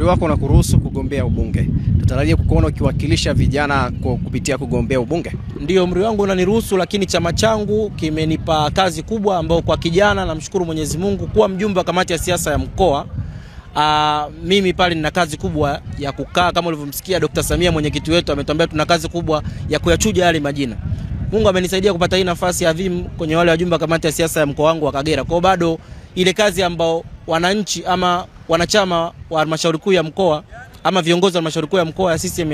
umri wako unakuruhusu kugombea ubunge. Tutarajia kukuona ukiwakilisha vijana kupitia kugombea ubunge. Ndio, umri wangu unaniruhusu, lakini chama changu kimenipa kazi kubwa ambayo kwa kijana namshukuru Mwenyezi Mungu kuwa mjumbe wa kamati ya siasa ya mkoa. Mimi pale nina kazi kubwa ya kukaa, kama ulivyomsikia Dr. Samia mwenyekiti wetu ametuambia tuna kazi kubwa ya kuyachuja yale majina. Mungu amenisaidia kupata hii nafasi adhimu kwenye wale wajumbe wa kamati ya siasa ya mkoa wangu wa Kagera. Kwa bado ile kazi ambao wananchi ama wanachama wa halmashauri kuu ya mkoa ama viongozi wa halmashauri kuu ya mkoa ya CCM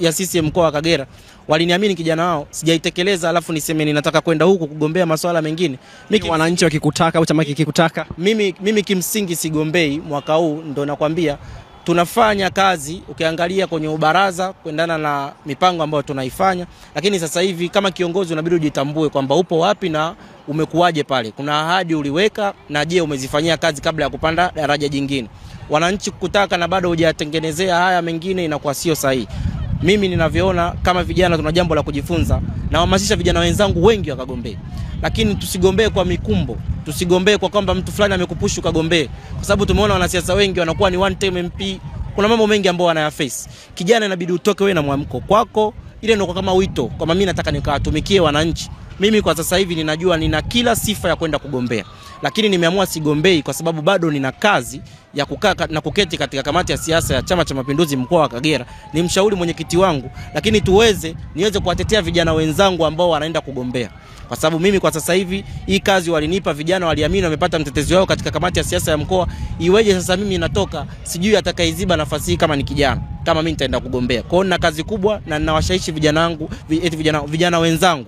ya CCM mkoa wa Kagera waliniamini kijana wao, sijaitekeleza alafu niseme ninataka kwenda huko kugombea masuala mengine. Mimi wananchi wakikutaka au chama kikikutaka, mimi kimsingi sigombei mwaka huu, ndo nakwambia tunafanya kazi ukiangalia kwenye ubaraza kuendana na mipango ambayo tunaifanya, lakini sasa hivi kama kiongozi unabidi ujitambue kwamba upo wapi na umekuaje pale. Kuna ahadi uliweka na je umezifanyia kazi kabla ya kupanda daraja jingine. Wananchi kutaka na bado hujatengenezea haya mengine inakuwa sio sahihi. Mimi ninavyoona kama vijana tuna jambo la kujifunza na wahamasisha vijana wenzangu wengi wakagombee. Lakini tusigombee kwa mikumbo, tusigombee kwa kwamba mtu fulani amekupusha ukagombee. Kwa sababu tumeona wanasiasa wengi wanakuwa ni one time MP. Kuna mambo mengi ambayo wanayaface. Kijana inabidi utoke wewe na mwamko kwako, ile ndio kama wito kwamba mimi nataka nikawatumikie wananchi. Mimi kwa sasa hivi ninajua nina kila sifa ya kwenda kugombea, lakini nimeamua sigombei kwa sababu bado nina kazi ya kukaa na kuketi katika kamati ya siasa ya Chama cha Mapinduzi mkoa wa Kagera. Ni mshauri mwenyekiti wangu, lakini niweze kuwatetea vijana wenzangu ambao wanaenda kugombea. Kwa sababu mimi kwa sasa hivi hii kazi walinipa vijana, waliamini, wamepata mtetezi wao katika kamati ya siasa ya mkoa. Iweje sasa mimi natoka sijui atakayeziba nafasi hii kama ni kijana, kama mimi nitaenda kugombea. Kwa hiyo nina kazi kubwa na ninawashawishi vijana wenzangu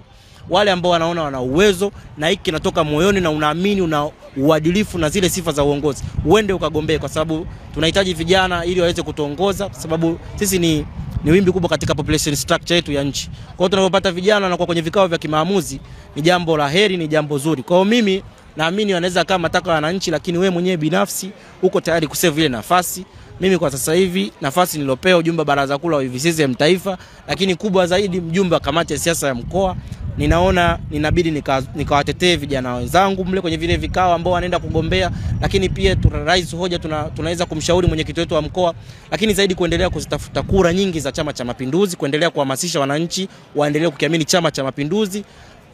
wale ambao wanaona wana uwezo na hiki kinatoka moyoni na unaamini una uadilifu na zile sifa za uongozi, uende ukagombee, kwa sababu tunahitaji vijana ili waweze kutuongoza, kwa sababu sisi ni wimbi kubwa katika population structure yetu ya nchi. Kwa hiyo tunapopata vijana na kwa kwenye vikao vya kimaamuzi ni jambo la heri, ni jambo zuri. Kwa hiyo mimi naamini wanaweza kama matakwa ya wananchi, lakini wewe mwenyewe binafsi uko tayari kusave ile nafasi. Mimi kwa sasa hivi nafasi nilopewa ujumbe baraza kuu la UVCCM taifa, lakini kubwa zaidi mjumbe wa kamati ya siasa ya mkoa. Ninaona ninabidi nikawatetee vijana wenzangu mle kwenye vile vikao ambao wanaenda kugombea, lakini pia tunaraise hoja, tunaweza kumshauri mwenyekiti wetu wa mkoa, lakini zaidi kuendelea kuzitafuta kura nyingi za Chama cha Mapinduzi, kuendelea kuhamasisha wananchi waendelee kukiamini Chama cha Mapinduzi,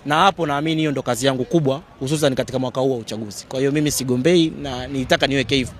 na hapo naamini hiyo ndo kazi yangu kubwa hususan katika mwaka huu wa uchaguzi. Kwa hiyo mimi sigombei na nilitaka niweke hivyo.